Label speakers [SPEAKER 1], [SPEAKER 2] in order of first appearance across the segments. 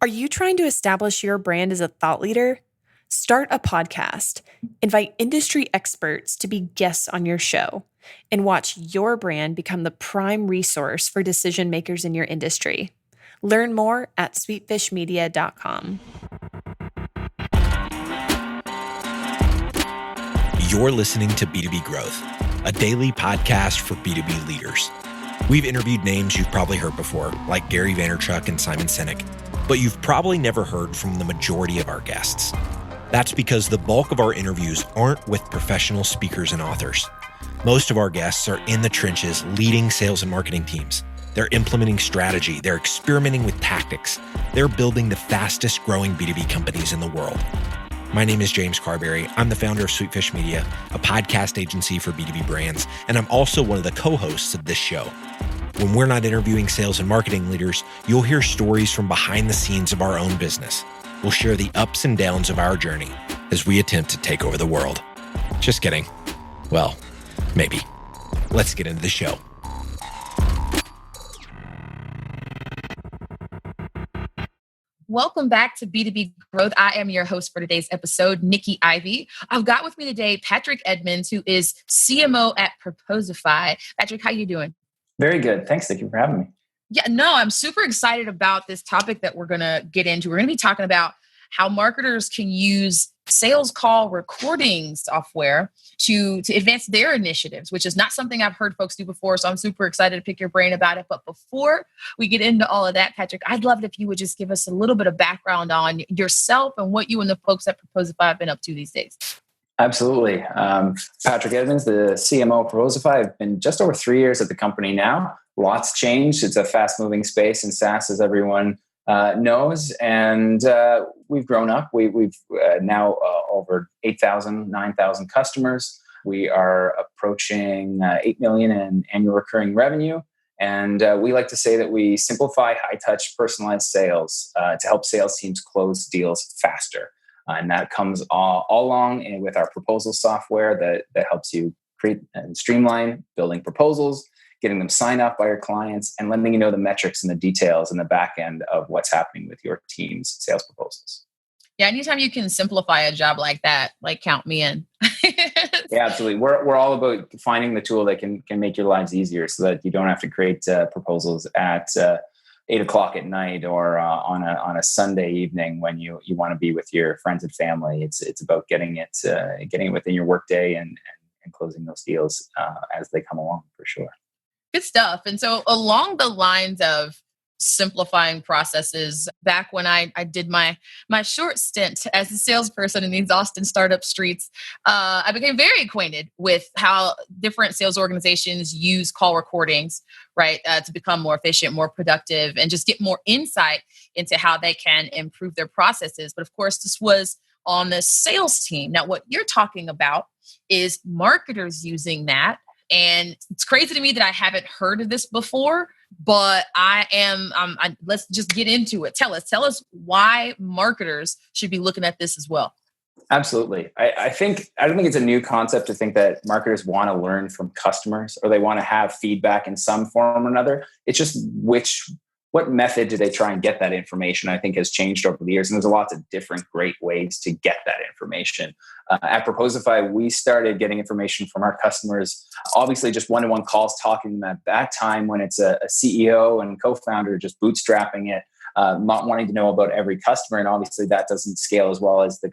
[SPEAKER 1] Are you trying to establish your brand as a thought leader? Start a podcast, invite industry experts to be guests on your show, and watch your brand become the prime resource for decision makers in your industry. Learn more at sweetfishmedia.com.
[SPEAKER 2] You're listening to B2B Growth, a daily podcast for B2B leaders. We've interviewed names you've probably heard before, like Gary Vaynerchuk and Simon Sinek, but you've probably never heard from the majority of our guests. That's because the bulk of our interviews aren't with professional speakers and authors. Most of our guests are in the trenches leading sales and marketing teams. They're implementing strategy. They're experimenting with tactics. They're building the fastest growing B2B companies in the world. My name is James Carberry. I'm the founder of Sweetfish Media, a podcast agency for B2B brands, and I'm also one of the co-hosts of this show. When we're not interviewing sales and marketing leaders, you'll hear stories from behind the scenes of our own business. We'll share the ups and downs of our journey as we attempt to take over the world. Just kidding. Well, maybe. Let's get into the show.
[SPEAKER 3] Welcome back to B2B Growth. I am your host for today's episode, Nikki Ivy. I've got with me today Patrick Edmonds, who is CMO at Proposify. Patrick, how you doing?
[SPEAKER 4] Very good. Thanks, Nikki, for having me.
[SPEAKER 3] Yeah, no, I'm super excited about this topic that we're going to get into. We're going to be talking about how marketers can use sales call recording software to advance their initiatives, which is not something I've heard folks do before. So I'm super excited to pick your brain about it. But before we get into all of that, Patrick, I'd love it if you would just give us a little bit of background on yourself and what you and the folks at Proposify have been up to these days.
[SPEAKER 4] Absolutely. Patrick Edmonds, the CMO of Proposify. I've been just over 3 years at the company now. Lots changed. It's a fast-moving space in SaaS, as everyone knows. And we've grown up. We've now over 8,000, 9,000 customers. We are approaching 8 million in annual recurring revenue. And we like to say that we simplify high-touch personalized sales to help sales teams close deals faster. And that comes all along with our proposal software that helps you create and streamline building proposals, getting them signed up by your clients, and letting you know the metrics and the details in the back end of what's happening with your team's sales proposals.
[SPEAKER 3] Yeah, anytime you can simplify a job like that, like count me in.
[SPEAKER 4] Yeah, absolutely. We're all about finding the tool that can make your lives easier so that you don't have to create proposals at 8 o'clock at night or on a Sunday evening when you want to be with your friends and family. It's about getting it within your workday and closing those deals as they come along, for sure.
[SPEAKER 3] Good stuff. And so along the lines of simplifying processes, back when I did my short stint as a salesperson in these Austin startup streets, I became very acquainted with how different sales organizations use call recordings, right, to become more efficient, more productive, and just get more insight into how they can improve their processes. But of course, this was on the sales team. Now, what you're talking about is marketers using that. And it's crazy to me that I haven't heard of this before, but let's just get into it. Tell us why marketers should be looking at this as well.
[SPEAKER 4] Absolutely. I don't think it's a new concept to think that marketers want to learn from customers or they want to have feedback in some form or another. It's just what method do they try and get that information, I think has changed over the years. And there's lots of different great ways to get that information. At Proposify, we started getting information from our customers, obviously just one-to-one calls, talking at that time when it's a CEO and co-founder just bootstrapping it, not wanting to know about every customer. And obviously that doesn't scale as well as the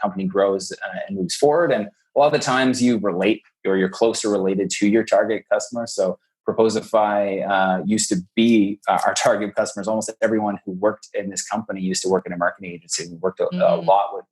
[SPEAKER 4] company grows and moves forward. And a lot of the times you relate or you're closer related to your target customer. So Proposify used to be our target customers. Almost everyone who worked in this company used to work in a marketing agency. We worked a lot with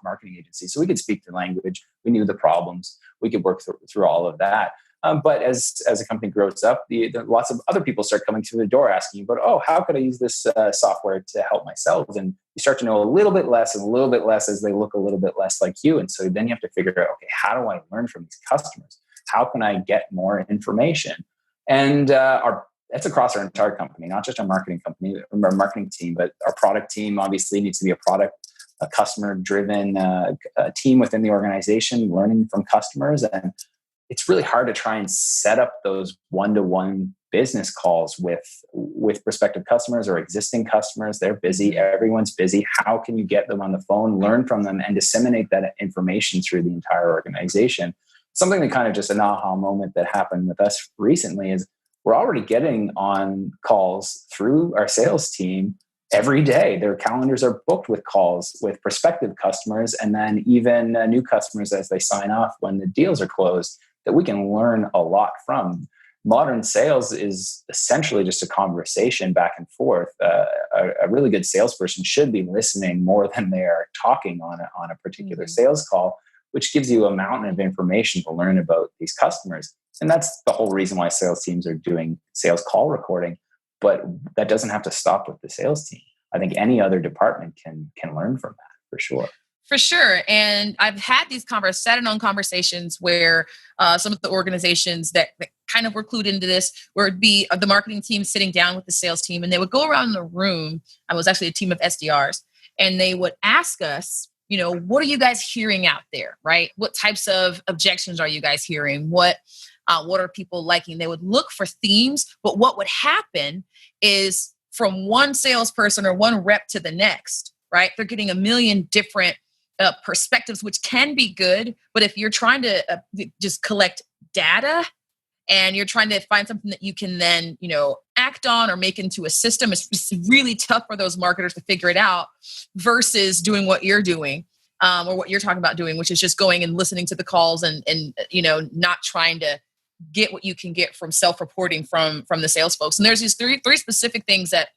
[SPEAKER 4] marketing agencies, so we could speak the language. We knew the problems. We could work through all of that. But as a company grows up, lots of other people start coming through the door asking you about, how could I use this software to help myself? And you start to know a little bit less and a little bit less as they look a little bit less like you. And so then you have to figure out, okay, how do I learn from these customers? How can I get more information? And that's across our entire company, not just our marketing team, but our product team obviously needs to be a customer-driven team within the organization, learning from customers. And it's really hard to try and set up those one-to-one business calls with prospective customers or existing customers. They're busy. Everyone's busy. How can you get them on the phone, learn from them, and disseminate that information through the entire organization? Something that kind of just an aha moment that happened with us recently is we're already getting on calls through our sales team every day. Their calendars are booked with calls with prospective customers, and then even new customers as they sign off when the deals are closed, that we can learn a lot from. Modern sales is essentially just a conversation back and forth. A really good salesperson should be listening more than they are talking on a particular sales call, which gives you a mountain of information to learn about these customers. And that's the whole reason why sales teams are doing sales call recording. But that doesn't have to stop with the sales team. I think any other department can learn from that for sure.
[SPEAKER 3] For sure. And I've had these conversations where some of the organizations that kind of were clued into this, where it'd be the marketing team sitting down with the sales team, and they would go around the room. I was actually a team of SDRs, and they would ask us, what are you guys hearing out there, right? What types of objections are you guys hearing? What are people liking? They would look for themes, but what would happen is from one salesperson or one rep to the next, right? They're getting a million different perspectives, which can be good. But if you're trying to just collect data and you're trying to find something that you can then, act on or make into a system, it's really tough for those marketers to figure it out versus doing what you're doing or what you're talking about doing, which is just going and listening to the calls and not trying to get what you can get from self-reporting from the sales folks. And there's these three specific things that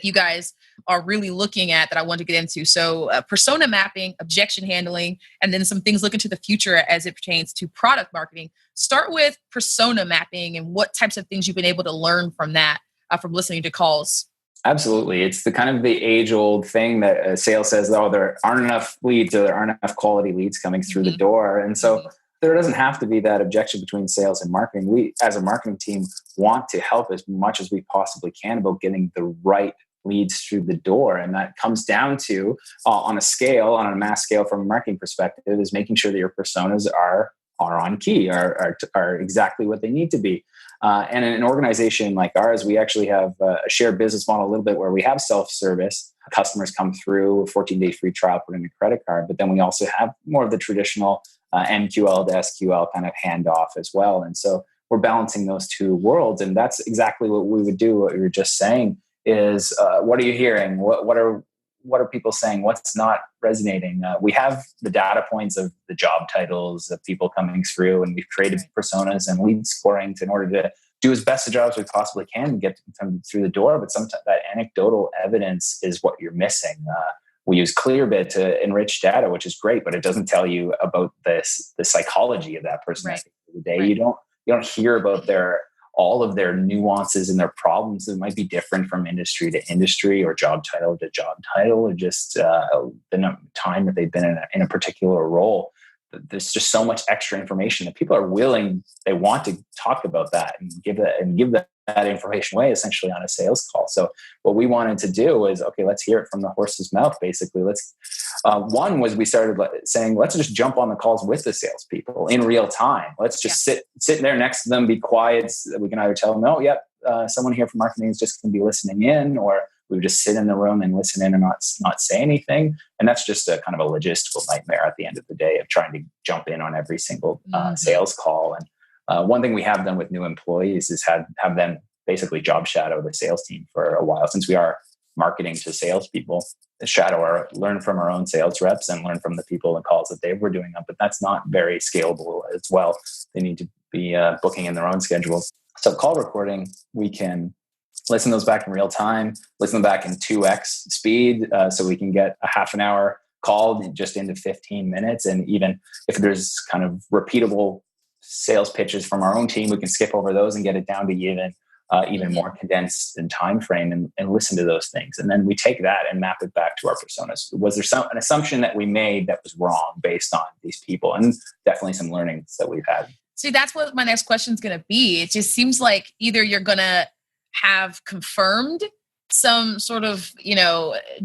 [SPEAKER 3] you guys are really looking at that I want to get into. So persona mapping, objection handling, and then some things looking to the future as it pertains to product marketing. Start with persona mapping and what types of things you've been able to learn from that, from listening to calls.
[SPEAKER 4] Absolutely. It's the kind of the age-old thing that sales says, there aren't enough leads or there aren't enough quality leads coming through the door. And so there doesn't have to be that objection between sales and marketing. We, as a marketing team, want to help as much as we possibly can about getting the right leads through the door. And that comes down to, on a mass scale from a marketing perspective, is making sure that your personas are on key, are exactly what they need to be. And in an organization like ours, we actually have a shared business model a little bit where we have self-service. Customers come through, a 14-day free trial, put in a credit card, but then we also have more of the traditional MQL to SQL kind of handoff as well. And so we're balancing those two worlds. And that's exactly what we would do. What you were just saying is, what are you hearing? What are people saying? What's not resonating? We have the data points of the job titles of people coming through, and we've created personas and lead scoring in order to do as best a job as we possibly can and get them through the door. But sometimes that anecdotal evidence is what you're missing. We use Clearbit to enrich data, which is great, but it doesn't tell you about the psychology of that person. Right. At the end of the day, right. You don't hear about all of their nuances and their problems that might be different from industry to industry or job title to job title, or just the time that they've been in a particular role. There's just so much extra information that people are willing, they want to talk about that and give that information away essentially on a sales call. So what we wanted to do is, okay, let's hear it from the horse's mouth. Basically, one was we started saying, let's just jump on the calls with the salespeople in real time. Let's just sit there next to them, be quiet. We can either tell them, no, someone here from marketing is just going to be listening in, or we would just sit in the room and listen in and not say anything. And that's just a kind of a logistical nightmare at the end of the day of trying to jump in on every single sales call. And one thing we have done with new employees is have them basically job shadow the sales team for a while, since we are marketing to salespeople. Learn from our own sales reps and learn from the people and calls that they were doing up. But that's not very scalable as well. They need to be booking in their own schedules. So call recording, we can listen those back in real time, listen them back in 2x speed, so we can get a half an hour call just into 15 minutes. And even if there's kind of repeatable sales pitches from our own team, we can skip over those and get it down to even more condensed in time frame and listen to those things. And then we take that and map it back to our personas. Was there an assumption that we made that was wrong based on these people? And definitely some learnings that we've had.
[SPEAKER 3] See, that's what my next question is going to be. It just seems like either you're going to have confirmed some sort of,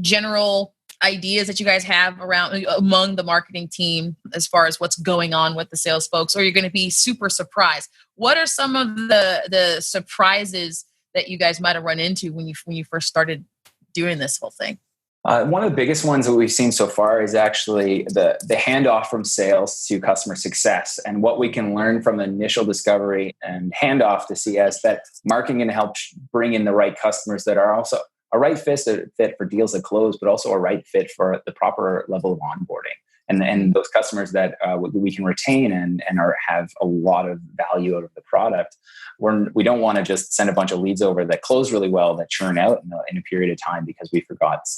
[SPEAKER 3] general ideas that you guys have around among the marketing team as far as what's going on with the sales folks, or you're going to be super surprised. What are some of the surprises that you guys might have run into when you first started doing this whole thing?
[SPEAKER 4] One of the biggest ones that we've seen so far is actually the handoff from sales to customer success, and what we can learn from initial discovery and handoff to CS, that marketing can help bring in the right customers that are also a right fit for deals that close, but also a right fit for the proper level of onboarding. And those customers that we can retain and have a lot of value out of the product. We don't want to just send a bunch of leads over that close really well that churn out in a period of time because we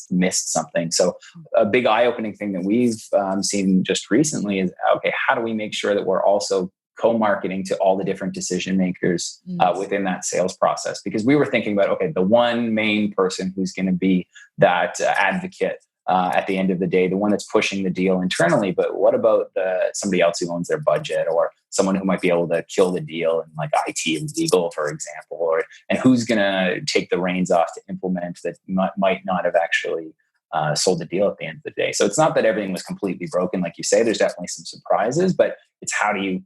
[SPEAKER 4] missed something. So a big eye-opening thing that we've seen just recently is, okay, how do we make sure that we're also co-marketing to all the different decision makers within that sales process? Because we were thinking about, okay, the one main person who's going to be that advocate at the end of the day, the one that's pushing the deal internally. But what about somebody else who owns their budget, or someone who might be able to kill the deal in like IT and legal, for example, and who's going to take the reins off to implement that might not have actually sold the deal at the end of the day. So it's not that everything was completely broken, like you say. There's definitely some surprises, but it's how do you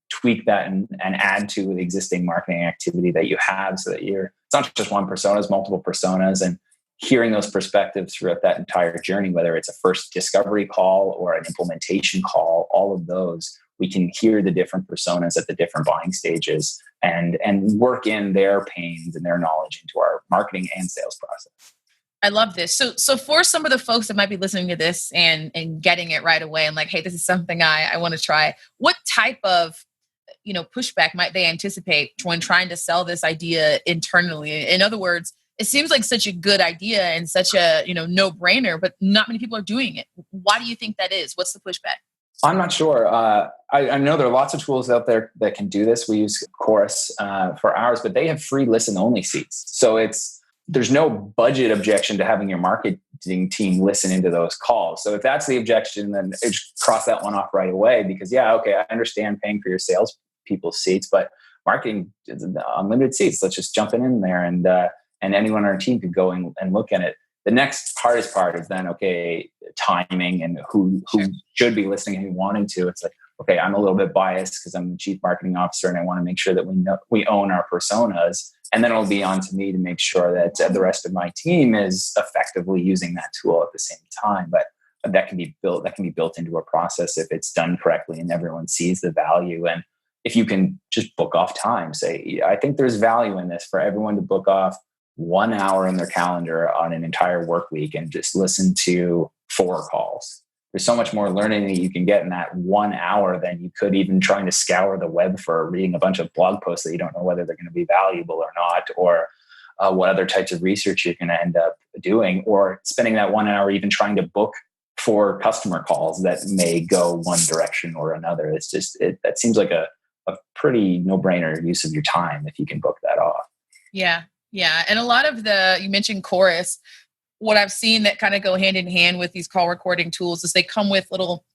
[SPEAKER 4] tweak that and add to the existing marketing activity that you have, so that it's not just one persona, it's multiple personas, and hearing those perspectives throughout that entire journey, whether it's a first discovery call or an implementation call, all of those, we can hear the different personas at the different buying stages and work in their pains and their knowledge into our marketing and sales process.
[SPEAKER 3] I love this. So for some of the folks that might be listening to this and getting it right away and like, hey, this is something I want to try, what type of pushback might they anticipate when trying to sell this idea internally? In other words, it seems like such a good idea and such a no-brainer, but not many people are doing it. Why do you think that is? What's the pushback?
[SPEAKER 4] I'm not sure. I know there are lots of tools out there that can do this. We use Chorus for ours, but they have free listen-only seats. So there's no budget objection to having your marketing team listen into those calls. So if that's the objection, then cross that one off right away, because I understand paying for your sales people's seats, but marketing is unlimited seats. Let's just jump in there and anyone on our team could go and look at it. The next hardest part is then, timing and who should be listening and who wanted to. It's like, okay, I'm a little bit biased because I'm the chief marketing officer and I want to make sure that we own our personas. And then it'll be on to me to make sure that the rest of my team is effectively using that tool at the same time. But that can be built into a process if it's done correctly and everyone sees the value. And if you can just book off time, say, I think there's value in this for everyone to book off 1 hour in their calendar on an entire work week and just listen to 4 calls. There's so much more learning that you can get in that 1 hour than you could even trying to scour the web for reading a bunch of blog posts that you don't know whether they're going to be valuable or not, or what other types of research you're going to end up doing, or spending that 1 hour even trying to book 4 customer calls that may go one direction or another. It's just, that seems like a pretty no-brainer use of your time if you can book that off.
[SPEAKER 3] Yeah. Yeah. And a lot of you mentioned Chorus. What I've seen that kind of go hand in hand with these call recording tools is they come with little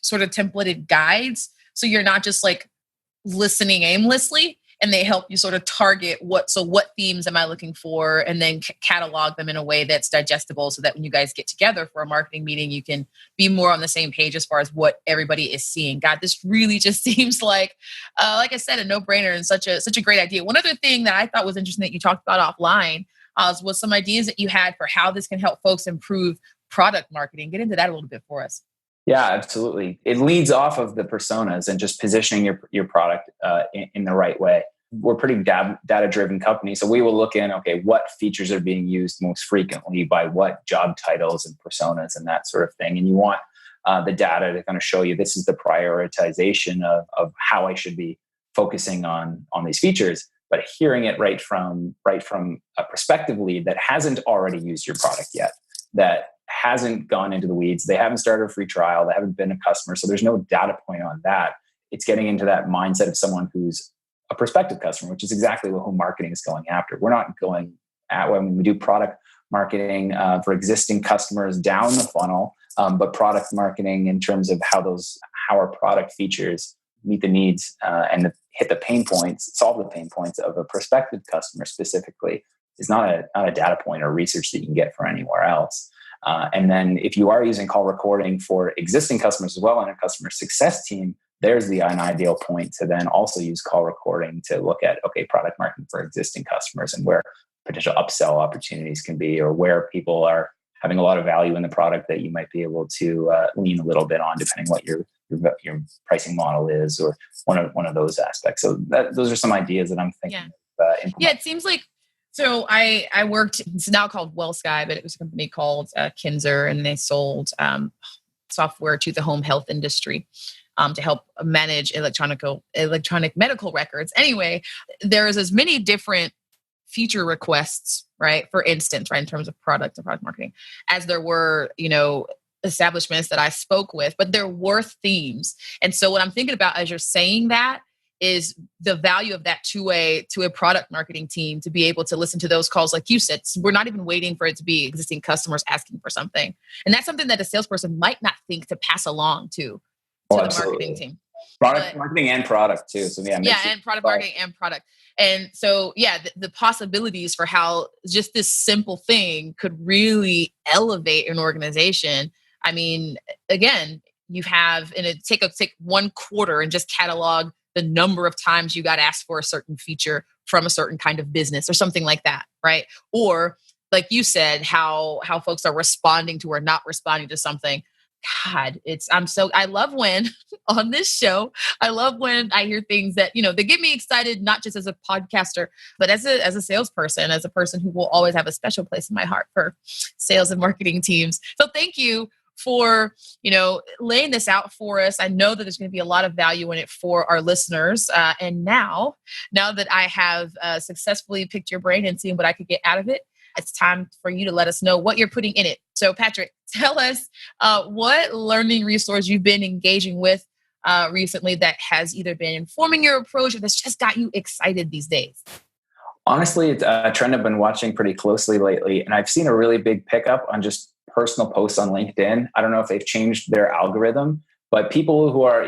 [SPEAKER 3] sort of templated guides. So you're not just like listening aimlessly, and they help you sort of target what themes am I looking for, and then catalog them in a way that's digestible so that when you guys get together for a marketing meeting, you can be more on the same page as far as what everybody is seeing. God, this really just seems like I said, a no-brainer and such a great idea. One other thing that I thought was interesting that you talked about offline was some ideas that you had for how this can help folks improve product marketing. Get into that a little bit for us.
[SPEAKER 4] Yeah, absolutely. It leads off of the personas and just positioning your product in the right way. We're a pretty data-driven company, so we will look in, what features are being used most frequently by what job titles and personas and that sort of thing. And you want the data to kind of show you this is the prioritization of how I should be focusing on these features. But hearing it right from a prospective lead that hasn't already used your product yet, that hasn't gone into the weeds, they haven't started a free trial, they haven't been a customer, so there's no data point on that. It's getting into that mindset of someone who's a prospective customer, which is exactly what home marketing is going after. We're not going at when we do product marketing for existing customers down the funnel, but product marketing in terms of how our product features meet the needs and hit the pain points, solve the pain points of a prospective customer specifically, is not a data point or research that you can get for anywhere else. And then if you are using call recording for existing customers as well and a customer success team, there's an ideal point to then also use call recording to look at, okay, product marketing for existing customers and where potential upsell opportunities can be, or where people are having a lot of value in the product that you might be able to lean a little bit on, depending what your pricing model is, or one of those aspects. So those are some ideas that I'm thinking.
[SPEAKER 3] Yeah, it seems like, so I worked, it's now called WellSky, but it was a company called Kinzer, and they sold software to the home health industry to help manage electronic medical records. Anyway, there's as many different feature requests, right? For instance, right, in terms of product and product marketing, as there were, establishments that I spoke with, but there were themes. And so what I'm thinking about as you're saying that is the value of that to a product marketing team to be able to listen to those calls. Like you said, we're not even waiting for it to be existing customers asking for something. And that's something that a salesperson might not think to pass along to the marketing team.
[SPEAKER 4] Product marketing and product too. So
[SPEAKER 3] and product marketing and product. And so, the possibilities for how just this simple thing could really elevate an organization. I mean, again, you have, and it take 1 quarter and just catalog the number of times you got asked for a certain feature from a certain kind of business or something like that, right? Or like you said, how folks are responding to or not responding to something. God, I love when on this show, I love when I hear things that, they get me excited, not just as a podcaster, but as a salesperson, as a person who will always have a special place in my heart for sales and marketing teams. So thank you for, laying this out for us. I know that there's going to be a lot of value in it for our listeners. And now that I have successfully picked your brain and seen what I could get out of it, it's time for you to let us know what you're putting in it. So Patrick, tell us what learning resource you've been engaging with recently that has either been informing your approach or that's just got you excited these days.
[SPEAKER 4] Honestly, it's a trend I've been watching pretty closely lately, and I've seen a really big pickup on just personal posts on LinkedIn. I don't know if they've changed their algorithm, but people who are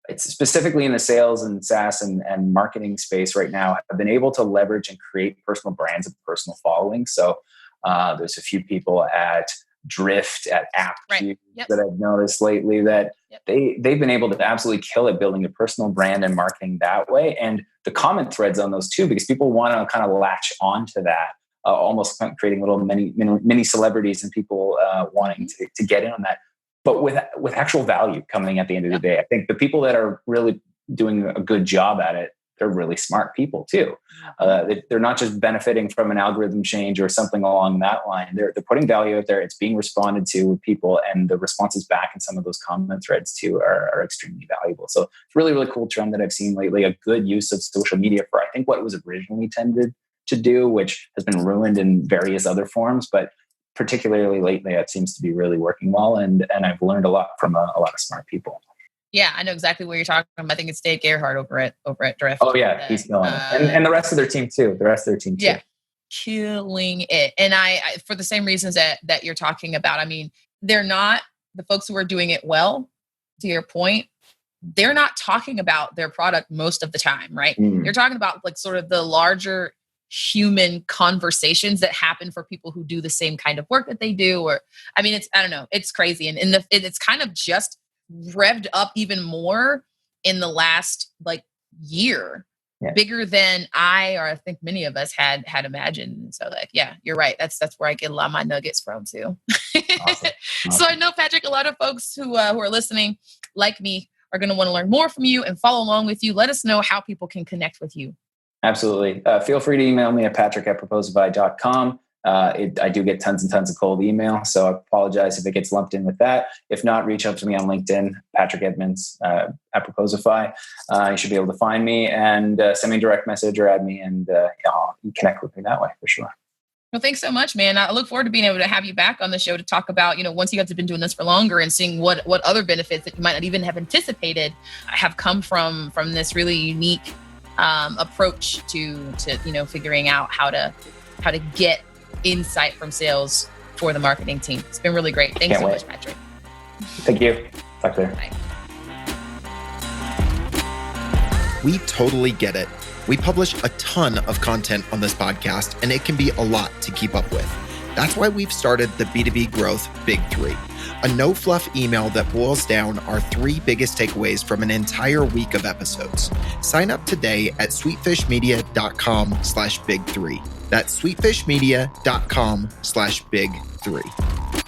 [SPEAKER 4] it's specifically in the sales and SaaS and marketing space right now have been able to leverage and create personal brands and personal following. So there's a few people at Drift, at AppCube that I've noticed lately that they've been able to absolutely kill it building a personal brand and marketing that way. And the comment threads on those too, because people want to kind of latch onto that, almost creating little mini celebrities and people wanting to get in on that. But with actual value coming at the end of the day. I think the people that are really doing a good job at it, they're really smart people too. They're not just benefiting from an algorithm change or something along that line. They're putting value out there. It's being responded to with people, and the responses back in some of those comment threads too are extremely valuable. So it's really, really cool trend that I've seen lately, a good use of social media for, I think, what it was originally intended to do, which has been ruined in various other forms. But particularly lately, it seems to be really working well. And I've learned a lot from a lot of smart people.
[SPEAKER 3] Yeah, I know exactly what you're talking about. I think it's Dave Gerhardt over at Drift.
[SPEAKER 4] Oh yeah, he's killing it. And the rest of their team too. Yeah,
[SPEAKER 3] killing it. And I for the same reasons that you're talking about. I mean, they're not the folks who are doing it well, to your point, they're not talking about their product most of the time, right? You're talking about like sort of the larger human conversations that happen for people who do the same kind of work that they do. Or, I mean, I don't know, it's crazy. And it's kind of just revved up even more in the last like year, bigger than I think many of us had imagined. So like, yeah, you're right. That's where I get a lot of my nuggets from too. Awesome. So I know, Patrick, a lot of folks who are listening like me are going to want to learn more from you and follow along with you. Let us know how people can connect with you.
[SPEAKER 4] Absolutely. Feel free to email me at patrick@proposify.com. I do get tons and tons of cold email, so I apologize if it gets lumped in with that. If not, reach out to me on LinkedIn, Patrick Edmonds at Proposify. You should be able to find me and send me a direct message or add me, and you connect with me that way for sure.
[SPEAKER 3] Well, thanks so much, man. I look forward to being able to have you back on the show to talk about, once you guys have been doing this for longer and seeing what other benefits that you might not even have anticipated have come from this really unique approach to figuring out how to get insight from sales for the marketing team. It's been really great. Thanks so much, Patrick.
[SPEAKER 4] Thank you. Talk there.
[SPEAKER 3] Bye.
[SPEAKER 2] We totally get it. We publish a ton of content on this podcast, and it can be a lot to keep up with. That's why we've started the B2B Growth Big Three, a no-fluff email that boils down our 3 biggest takeaways from an entire week of episodes. Sign up today at sweetfishmedia.com/big3. That's sweetfishmedia.com/big3.